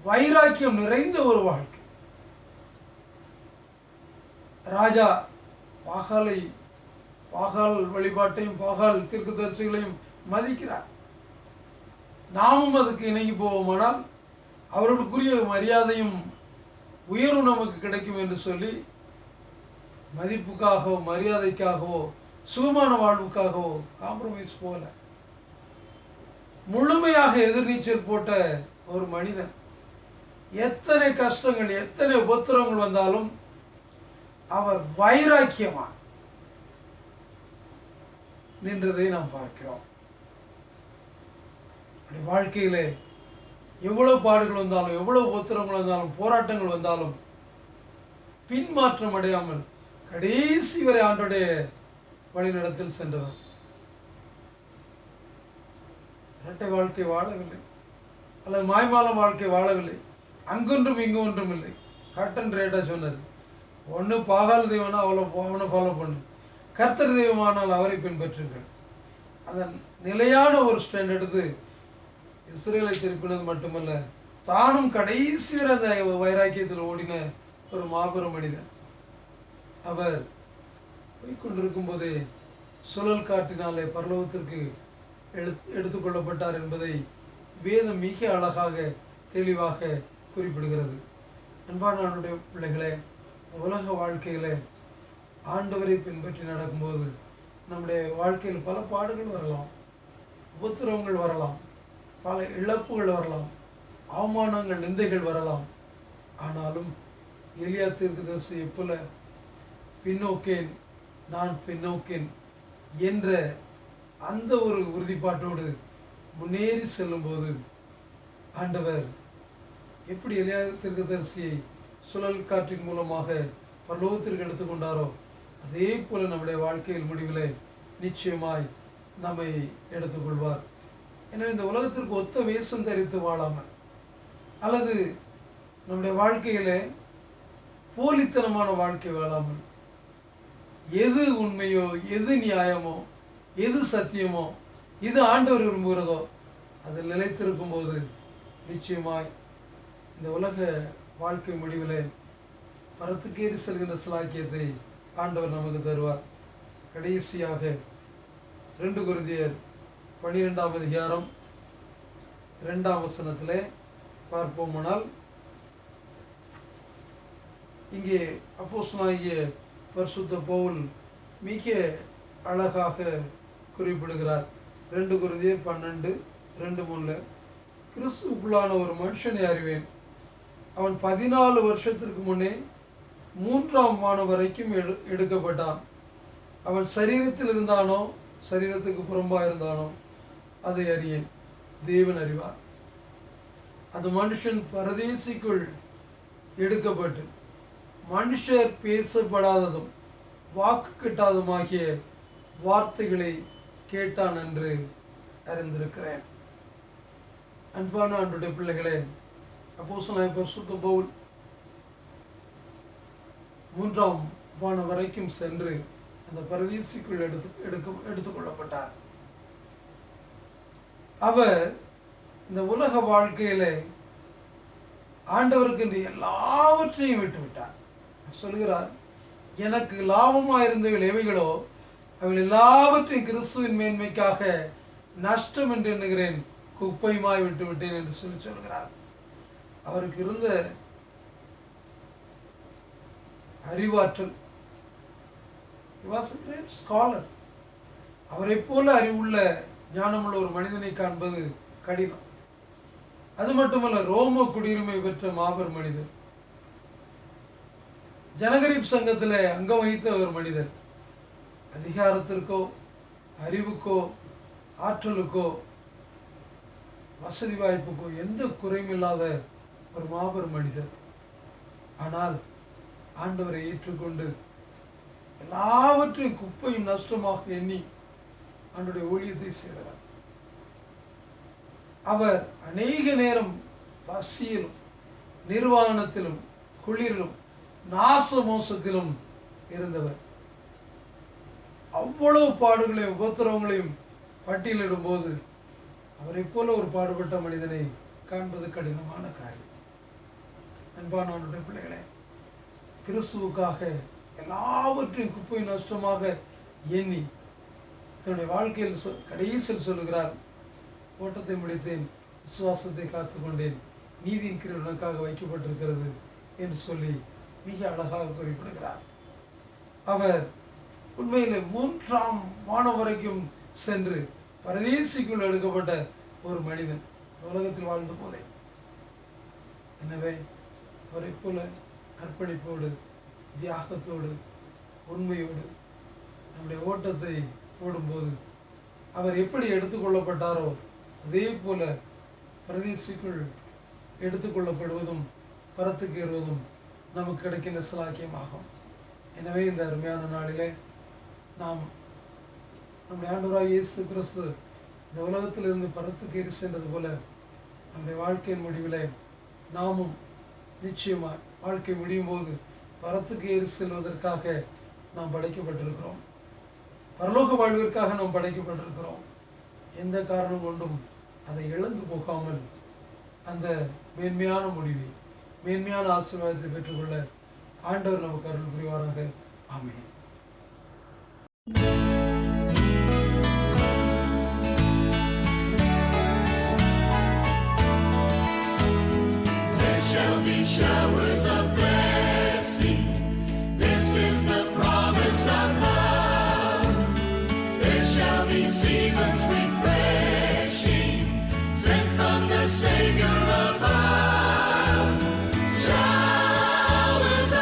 வைராக்கியம் நிறைந்த ஒரு வாழ்க்கை. ராஜா பாகால் வழிபாட்டையும் பாகால் தீர்க்கதரிசிகளையும் மதிக்கிறார். நாமும் அதுக்கு இணங்கி போவோமானால் அவர்களுக்குரிய மரியாதையும் உயர்வு நமக்கு கிடைக்கும் என்று சொல்லி மதிப்புக்காகவோ மரியாதைக்காகவோ சுகமான வாழ்வுக்காகவோ காம்ப்ரமைஸ் போல முழுமையாக எதிர்நீச்சல் போட்ட ஒரு மனிதன் எத்தனை கஷ்டங்கள் எத்தனை உபத்திரங்கள் வந்தாலும் அவர் வைராக்கியமா நின்றதை நாம் பார்க்கிறோம். வாழ்க்கையிலே எவ்வளவு பாடுகள் வந்தாலும் எவ்வளவு உபத்திரங்கள் வந்தாலும் போராட்டங்கள் வந்தாலும் பின்மாற்றம் அடையாமல் கடைசி வரை ஆண்டோடைய வழிநடத்தில் சென்றவர். இரட்டை வாழ்க்கை வாழவில்லை, அல்லது மாய்மால வாழ்க்கை வாழவில்லை. அங்கொன்றும் இங்கு ஒன்றும் இல்லை. கட் அண்ட் ரைட்டா சொன்னது. ஒன்று பாகால் தெய்வனா அவனை ஃபாலோ பண்ணு, கர்த்தர் தெய்வமானால் அவரை பின்பற்றுங்கள். அதன் நிலையான ஒரு ஸ்டாண்ட் எடுத்து இஸ்ரேலை திருப்பினது மட்டுமல்ல, தானும் கடைசி வரை அந்த வைராக்கியத்தில் ஓடின ஒரு மாபெரும் மனிதன். அவர் போய்கொண்டிருக்கும் போதே சுழல் காட்டினாலே பரலோகத்திற்கு எடுத்துக்கொள்ளப்பட்டார் என்பதை வேதம் மிக அழகாக தெளிவாக குறிப்பிடுகிறது. அன்பானவருடைய பிள்ளைகளே, உலக வாழ்க்கையில ஆண்டவரை பின்பற்றி நடக்கும்போது நம்முடைய வாழ்க்கையில் பல பாடுகள் வரலாம், உபத்திரவங்கள் வரலாம், பல இழப்புகள் வரலாம், அவமானங்கள் நிந்தைகள் வரலாம். ஆனாலும் எலியா தீர்க்கதரிசியை போல பின்னோக்கேன் நான் பின்னோக்கேன் என்ற அந்த ஒரு உறுதிப்பாட்டோடு முன்னேறி செல்லும் போது ஆண்டவர் எப்படி எலியா தீர்க்கதரிசியை சுழல் காற்றின் மூலமாக பரலோகத்திற்கு எடுத்துக்கொண்டாரோ அதே போல நம்முடைய வாழ்க்கையில் முடிவிலே நிச்சயமாய் நம்மை எடுத்துக்கொள்வார். எனவே இந்த உலகத்திற்கு ஒத்த வேஷம் தரித்து வாழாமல், அல்லது நம்முடைய வாழ்க்கையிலே போலித்தனமான வாழ்க்கை வாழாமல், எது உண்மையோ எது நியாயமோ எது சத்தியமோ இது ஆண்டவர் விரும்புகிறதோ அதில் நிலைத்திருக்கும் போது நிச்சயமாய் இந்த உலக வாழ்க்கை முடிவிலே பரத்துக்கேறி செல்கின்ற சிலாக்கியத்தை ஆண்டவர் நமக்கு தருவார். கடைசியாக 2 கொரிந்தியர் 12ஆம் அதிகாரம் 2ஆம் வசனத்திலே பார்ப்போமானால், இங்கே அப்போஸ்தலனாகிய பரிசுத்த பவுல் மிக அழகாக குறிப்பிடுகிறார். 2 கொரிந்தியர் 12:2-3 கிறிஸ்துவுக்குள்ளான ஒரு மனுஷனை அறிவேன், அவன் 14 வருஷத்திற்கு முன்னே 3ஆம் வானம் வரைக்கும் எடுக்கப்பட்டான். அவன் சரீரத்தில் இருந்தானோ சரீரத்துக்கு புறம்பாக இருந்தானோ அதை அறியேன், தேவன் அறிவார். அந்த மனுஷன் பரதேசிக்குள் எடுக்கப்பட்டு மனுஷர் பேசப்படாததும் வாக்கு கிட்டாதுமாகிய வார்த்தைகளை கேட்டான் என்று அறிந்திருக்கிறேன். அன்பான ஆண்டவருடைய பிள்ளைகளே, அப்போஸ்தலனாகிய பரிசுத்த பவுல் 3ஆம் வானம் வரைக்கும் சென்று அந்த பரதீசுக்குள் எடுத்துக்கொள்ளப்பட்டார். அவர் இந்த உலக வாழ்க்கையில ஆண்டவருக்கு என்று எல்லாவற்றையும் விட்டுவிட்டார். சொல்கிறார், எனக்கு லாபமாயிருந்தவர்கள் எவைகளோ அவள் எல்லாவற்றையும் கிறிஸ்துவின் மேன்மைக்காக நஷ்டம் என்று எண்ணுகிறேன், குப்பையுமாய் விட்டு விட்டேன் என்று சொல்கிறார். அவருக்கு இருந்த அறிவாற்றல், ஸ்காலர், அவரை போல அறிவுள்ள ஞானமுள்ள ஒரு மனிதனை காண்பது கடினம். அது மட்டுமல்ல, ரோம குடியுரிமை பெற்ற மாபெரும் மனிதர், ஜனகரீப் சங்கத்தில் அங்கம் வகித்த ஒரு மனிதர், அதிகாரத்திற்கோ அறிவுக்கோ ஆற்றலுக்கோ வசதி வாய்ப்புக்கோ எந்த குறையும் இல்லாத ஒரு மாபெரும் மனிதர். ஆனால் ஆண்டவரை ஏற்றுக்கொண்டு எல்லாவற்றையும் குப்பையும் நஷ்டமாக எண்ணி அவனுடைய ஊழியத்தை செய்தவர். அவர் அநேக நேரம் பசியிலும் நிர்வாணத்திலும் குளிரிலும் நாச மோசத்திலும் இருந்தவர். அவ்வளவு பாடுகளையும் உபத்திரவங்களையும் பட்டியலிடும் போது அவரை போல ஒரு பாடுபட்ட மனிதனை காண்பது கடினமான காரியம். அன்பானவனுடைய பிள்ளைகளே, கிறிஸ்துவுக்காக எல்லாவற்றையும் குப்பை நஷ்டமாக எண்ணி தன்னுடைய வாழ்க்கையில் கடைசியில் சொல்லுகிறார், ஓட்டத்தை முடித்தேன், விசுவாசத்தை காத்துக்கொண்டேன், நீதியின் கிரீடம் எனக்காக வைக்கப்பட்டிருக்கிறது என்று சொல்லி மிக அழகாக குறிப்பிடுகிறார். அவர் உண்மையிலே 3ஆம் வானம் வரைக்கும் சென்று பரதேசிக்குள் எடுக்கப்பட்ட ஒரு மனிதன் உலகத்தில் வாழ்ந்த போதே. எனவே அவரை போல அர்ப்பணிப்போடு தியாகத்தோடு உண்மையோடு நம்முடைய ஓட்டத்தை ஓடும்போது அவர் எப்படி எடுத்துக்கொள்ளப்பட்டாரோ அதே போல பரதேசிக்குள் எடுத்துக்கொள்ளப்படுவதும் பரத்துக்கு ஏறுவதும் நமக்கு கிடைக்கின்ற சிலாக்கியமாகும். எனவே இந்த அருமையான நாளிலே நாம் நம்முடைய ஆண்டவராகிய இயேசு கிறிஸ்து இந்த உலகத்திலிருந்து பரத்துக்கு ஏறி சென்றது போல நம்முடைய வாழ்க்கையின் முடிவிலே நாமும் நிச்சயமாக வாழ்க்கை முடியும் போது பரத்துக்கு ஏறி செல்வதற்காக நாம் படைக்கப்பட்டிருக்கிறோம். பரலோக வாழ்விற்காக நாம் படைக்கப்பட்டிருக்கிறோம். எந்த காரணம் கொண்டும் அதை இழந்து போகாமல் அந்த மேன்மையான முடிவை, மேன்மையான ஆசீர்வாதத்தை பெற்றுக்கொள்ள ஆண்டவர் நமக்கு அருள் புரிவாராக. ஆமென். Showers of blessing, this is the promise of love. There shall be seasons refreshing, sent from the Savior above. Showers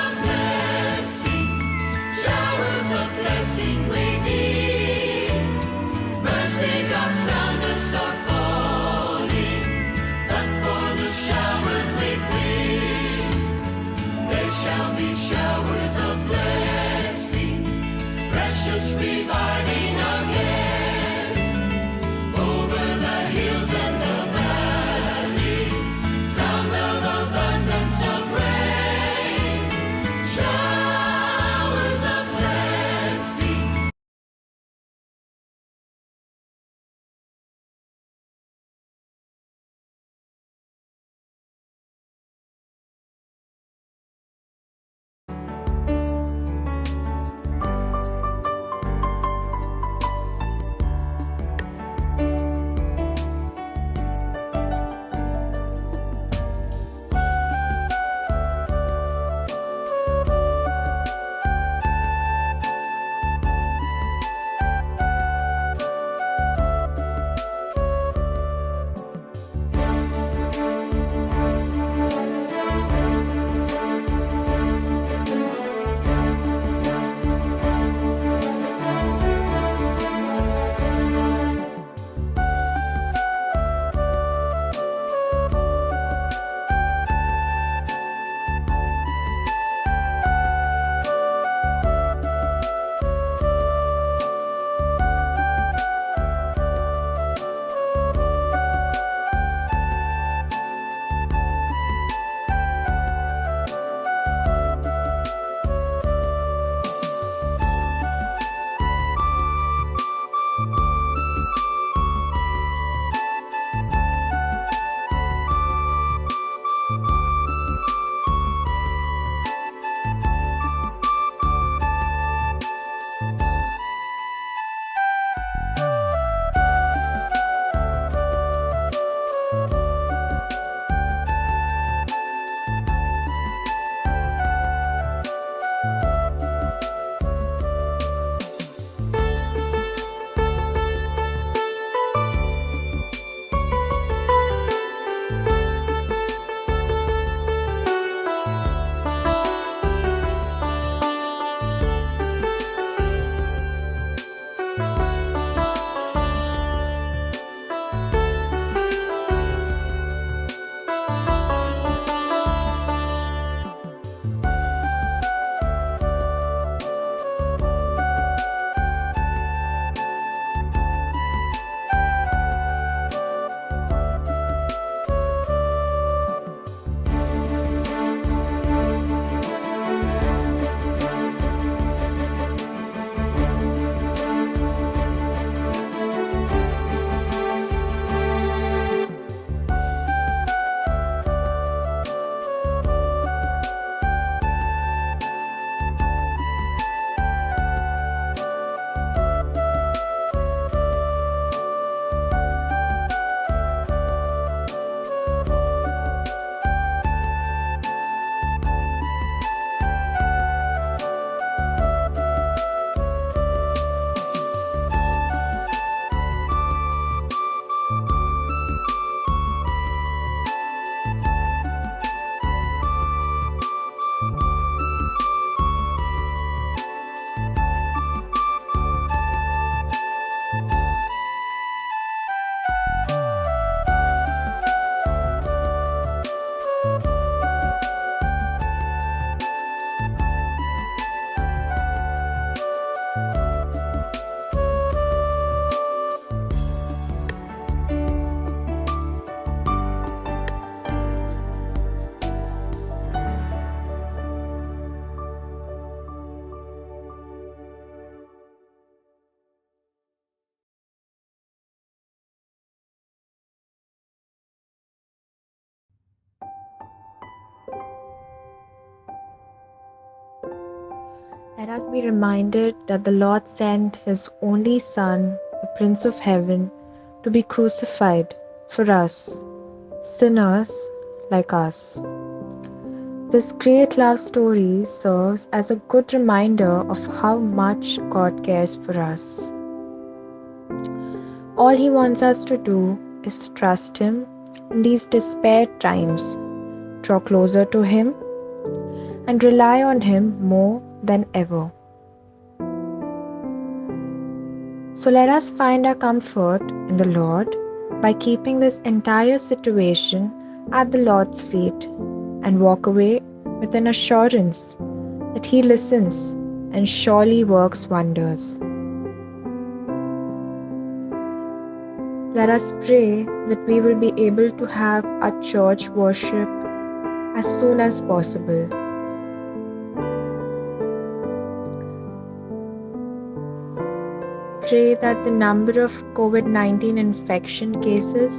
of blessing we need. Mercy drops round us are falling, but for the showers we plead. There shall be showers of blessing, precious reviving again, over the hills and the valleys, sound of abundance of rain. Showers of blessing. Let us be reminded that the Lord sent His only Son, the Prince of Heaven, to be crucified for us, sinners like us. This great love story serves as a good reminder of how much God cares for us. All He wants us to do is trust Him in these despair times, draw closer to Him, and rely on Him more than ever. So let us find our comfort in the Lord by keeping this entire situation at the Lord's feet and walk away with an assurance that He listens and surely works wonders. Let us pray that we will be able to have our church worship as soon as possible. Pray that the number of COVID-19 infection cases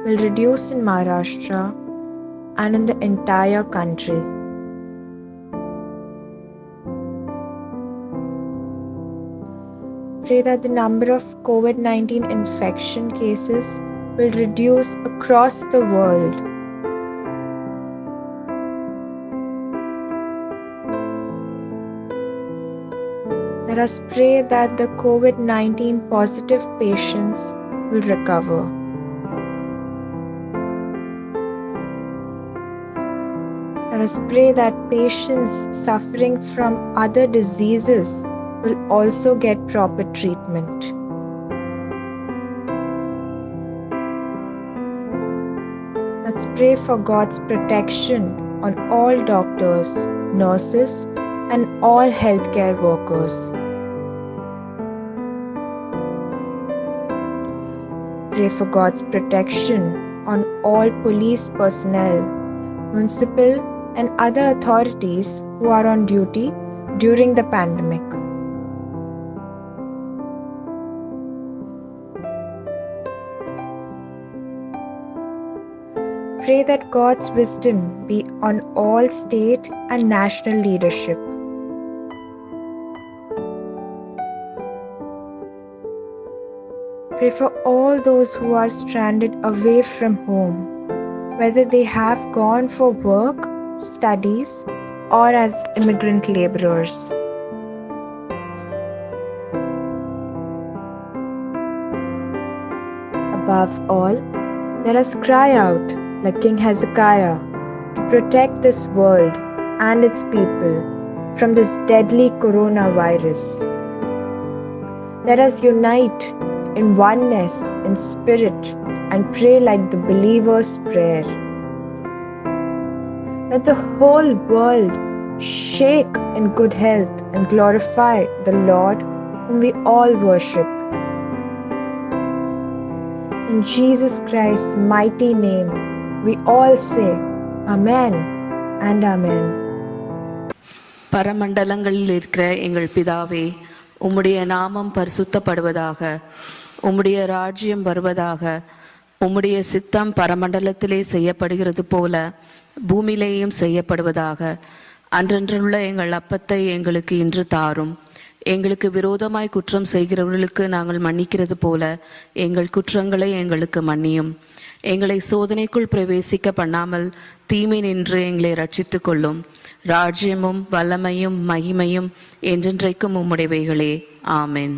will reduce in Maharashtra and in the entire country. Pray that the number of COVID-19 infection cases will reduce across the world. Let us pray that the COVID-19 positive patients will recover. Let us pray that patients suffering from other diseases will also get proper treatment. Let's pray for God's protection on all doctors, nurses, and all healthcare workers. Pray for God's protection on all police personnel, municipal and other authorities who are on duty during the pandemic. Pray that God's wisdom be on all state and national leadership. Pray for all those who are stranded away from home, whether they have gone for work, studies, or as immigrant laborers. Above all, let us cry out like King Hezekiah to protect this world and its people from this deadly coronavirus. Let us unite in oneness in spirit and pray like the believer's prayer. Let the whole world shake in good health and glorify the Lord whom we all worship. In Jesus Christ's mighty name, we all say Amen and Amen. பரமண்டலங்களில் இருக்கிற எங்கள் பிதாவே, உம்முடைய நாமம் பரிசுத்தப்படுவதாக, உம்முடைய ராஜ்யம் வருவதாக, உம்முடைய சித்தம் பரமண்டலத்திலே செய்யப்படுகிறது போல பூமியிலேயும் செய்யப்படுவதாக. அன்றன்றுள்ள எங்கள் அப்பத்தை எங்களுக்கு இன்று தாரும். எங்களுக்கு விரோதமாய் குற்றம் செய்கிறவர்களுக்கு நாங்கள் மன்னிக்கிறது போல எங்கள் குற்றங்களை எங்களுக்கு மன்னியும். எங்களை சோதனைக்குள் பிரவேசிக்க பண்ணாமல் தீமை நின்று எங்களை ரட்சித்துக் கொள்ளும். ராஜ்யமும் வல்லமையும் மகிமையும் என்றென்றைக்கும் உம்முடையவைகளே. ஆமென்.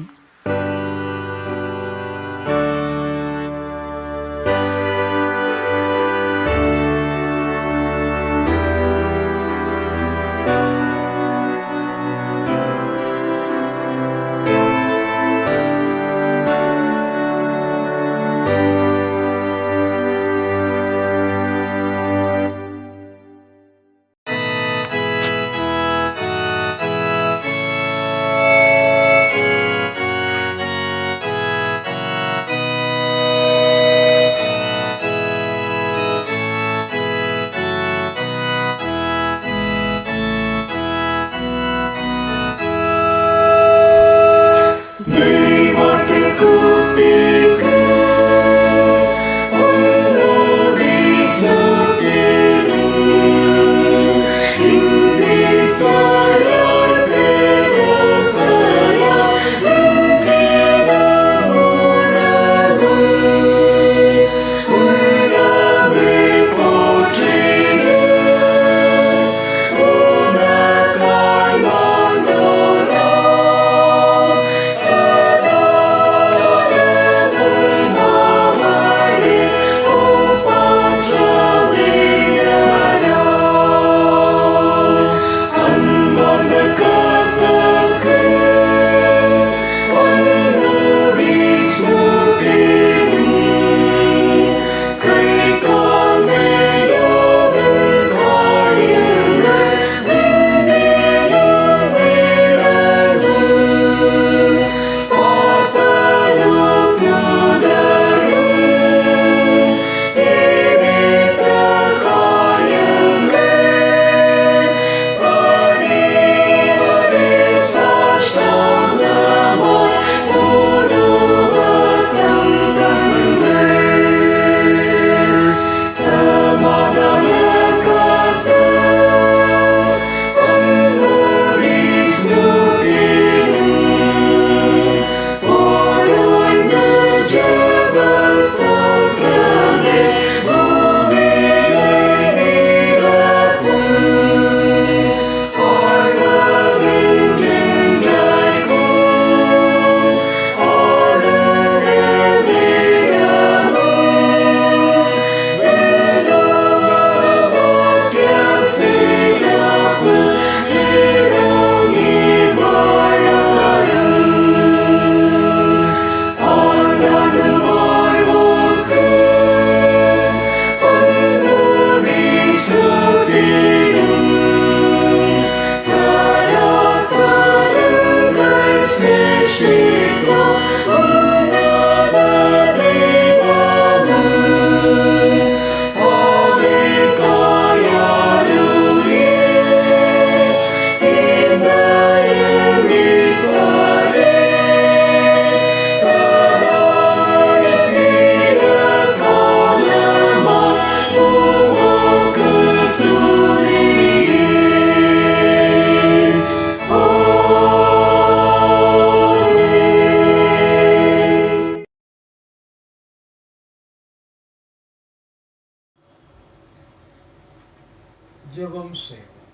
ஜெபம் செய்வோம்.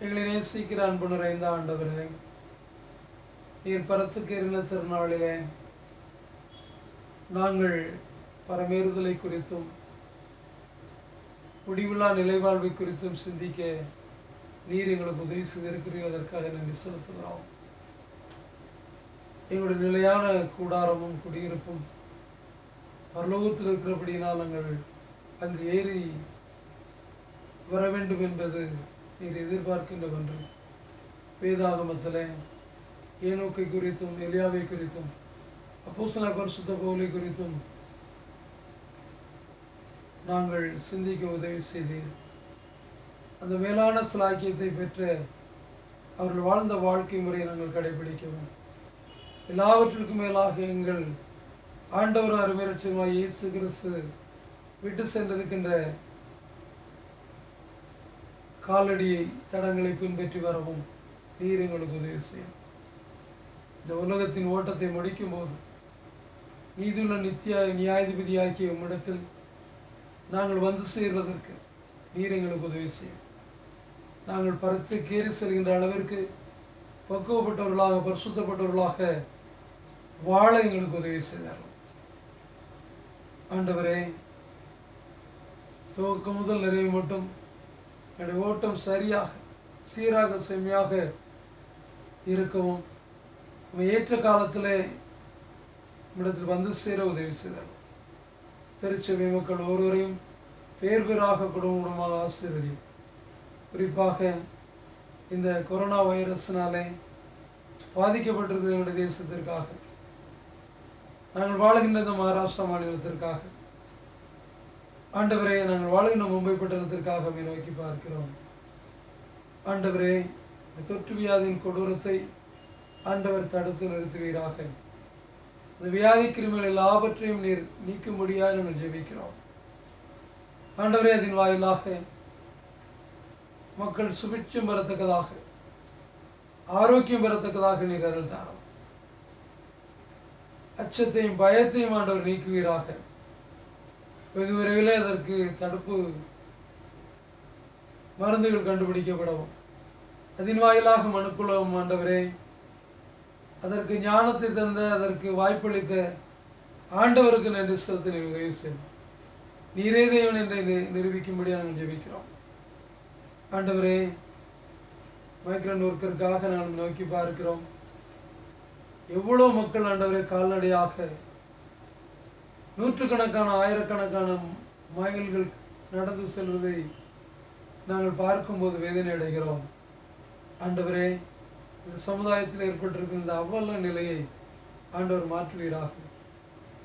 எங்களை நேசிக்கிற அன்பு நிறைந்த ஆண்டவரே, நீர் பரத்துக்கு இருந்த திருநாளிலே நாங்கள் பரமேறுதலை குறித்தும் முடிவில்லா நிலைவாழ்வை குறித்தும் சிந்திக்க நீர் எங்களுக்கு உதவி செய்திருக்கிறீர்கள். அதற்காக நன்றி செலுத்துகிறோம். எங்களுடைய நிலையான கூடாரமும் குடியிருப்பும் பரலோகத்தில் இருக்கிறபடியினால் நாங்கள் அங்கு ஏறி வர வேண்டும் என்பது நீர் எதிர்பார்க்கின்ற ஒன்று. வேதாகமத்தில் ஏனோக்கை குறித்தும் எலியாவை குறித்தும் அப்போஸ்தலனாகிய பரிசுத்த பவுலை குறித்தும் நாங்கள் சிந்திக்க உதவி செய்தீர். அந்த மேலான சிலாக்கியத்தை பெற்ற அவர்கள் வாழ்ந்த வாழ்க்கை முறையை நாங்கள் கடைபிடிக்கவும், எல்லாவற்றிற்கும் மேலாக எங்கள் ஆண்டவர் அருமையரட்சகராகிய இயேசு கிறிஸ்து விட்டு சென்றிருக்கின்ற காலடியை தடங்களை பின்பற்றி வரவும் நீர் எங்களுக்கு உதவி செய்யும். இந்த உலகத்தின் ஓட்டத்தை முடிக்கும் போது நீதியுள்ள நித்திய நியாயாதிபதியாக்கிய உம்மிடத்தில் நாங்கள் வந்து சேர்வதற்கு நீர் எங்களுக்கு உதவி செய்யும். நாங்கள் பரத்து கேறி செல்கின்ற அளவிற்கு பக்குவப்பட்டவர்களாக பரிசுத்தப்பட்டவர்களாக வாழ எங்களுக்கு உதவி செய்தார்கள். ஆண்டவரே, துவக்கம் முதல் நிறைவு மட்டும் என்னுடைய ஓட்டம் சரியாக சீராக செம்மையாக இருக்கவும் ஏற்ற காலத்திலே இடத்தில் வந்து சேர உதவி செய்தார்கள். திருச்சபை மக்கள் ஒருவரையும் பேர் பேராக குடும்பமாக ஆசீர்வதியும். குறிப்பாக இந்த கொரோனா வைரஸினாலே பாதிக்கப்பட்டிருக்கிற எங்களுடைய தேசத்திற்காக, நாங்கள் வாழ்கின்ற இந்த மகாராஷ்டிரா மாநிலத்திற்காக, ஆண்டவரே, நாங்கள் வாழ்கின்ற மும்பை பட்டணத்திற்காக நோக்கி பார்க்கிறோம். ஆண்டவரே, தொற்று வியாதியின் கொடூரத்தை ஆண்டவர் தடுத்து நிறுத்துவீராக. இந்த வியாதி கிருமிகள் எல்லாவற்றையும் நீர் நீக்கும்படியாக நாங்கள் ஜெபிக்கிறோம். ஆண்டவரே, அதன் வாயிலாக மக்கள் சுபிட்சம் பெறத்தக்கதாக, ஆரோக்கியம் பெறத்தக்கதாக நீர் அருள் தாரும். அச்சத்தையும் பயத்தையும் ஆண்டவர் நீக்குவீராக. வெகு விரைவிலே அதற்கு தடுப்பு மருந்துகள் கண்டுபிடிக்கப்படவும், அதன் வாயிலாக மனுக்குலவும் ஆண்டவரே, அதற்கு ஞானத்தை தந்த, அதற்கு வாய்ப்பளித்த ஆண்டவருக்கு நன்றி செலுத்த நீர் உதவி செய்யும். நீரே தேவன் என்று நிரூபிக்கும்படியாக நாங்கள் ஜெபிக்கிறோம். ஆண்டவரே, மைக்ரண்ட் ஒர்க்கருக்காக நாங்கள் நோக்கி பார்க்கிறோம். எவ்வளவு மக்கள் ஆண்டவரே கால்நடையாக நூற்றுக்கணக்கான ஆயிரக்கணக்கான மைல்கள் நடந்து செல்வதை நாங்கள் பார்க்கும்போது வேதனை அடைகிறோம். ஆண்டவரே, இந்த சமுதாயத்தில் ஏற்பட்டிருக்கிற இந்த அவ்வள நிலையை ஆண்டவர் மாற்றுவீராக.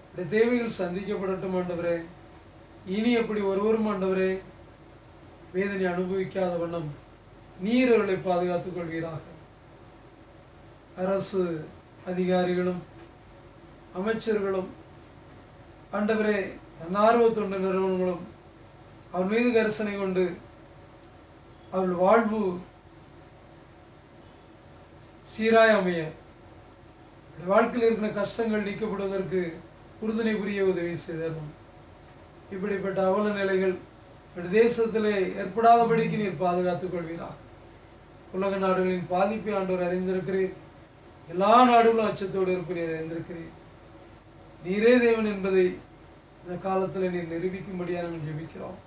இந்த தேவைகள் சந்திக்கப்படட்டும் ஆண்டவரே. இனி எப்படி ஒருவரும் ஆண்டவரே வேதனை அனுபவிக்காத வண்ணம் நீர் அவர்களை பாதுகாத்துக் கொள்வீராக. அரசு அதிகாரிகளும் அமைச்சர்களும் ஆண்டவரே, தன்னார்வ தொண்டு நிறுவனங்களும் அவர் மீது கரிசனை கொண்டு அவள் வாழ்வு சீராய் அமைய, வாழ்க்கையில் இருக்கிற கஷ்டங்கள் நீக்கப்படுவதற்கு உறுதுணை புரிய உதவி செய்தரும். இப்படிப்பட்ட அவல நிலைகள் தேசத்திலே ஏற்படாதபடிக்கு நீர் பாதுகாத்துக் கொள்வீராக. உலக நாடுகளின் பாதிப்பை ஆண்டவர் அறிந்திருக்கிறீர். எல்லா நாடுகளும் அச்சத்தோடு இருப்பு நீர் அறிந்திருக்கிறீர். நீரே தேவன் என்பதை இந்த காலத்தில் நீர் நிரூபிக்கும்படியாக நாங்கள் ஜெபிக்கிறோம்.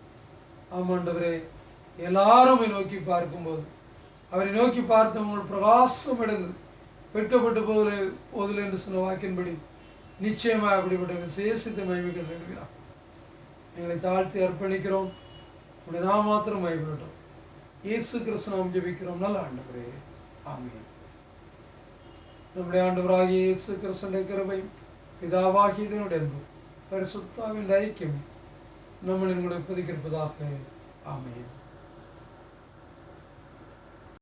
ஆமாண்டவரே, எல்லாரும் நோக்கி பார்க்கும்போது அவரை நோக்கி பார்த்தவங்கள் பிரகாசம் அடைந்து வெட்கப்பட்டு போதில் என்று சொன்ன வாக்கின்படி நிச்சயமாக அப்படிப்பட்ட விசேஷத்தை மகிமைகள் வேண்டுகிறார். எங்களை தாழ்த்தி அர்ப்பணிக்கிறோம். உடைய நாம் மாத்திரம் மகிமைப்பட்டோம். இயேசு கிறிஸ்து நாம் ஜெபிக்கிறோம் நல்ல ஆண்டவரே, ஆமென். நம்முடைய ஆண்டவராகிய இயேசு கிறிஸ்துவின் கிருபையும் பிதாவாகிய தேவனுடைய அன்பும் பரிசுத்த ஆவியின் ஐக்கியம் நம்மளின் கூட இப்போதைக்கு இருப்பதாக. ஆமென்.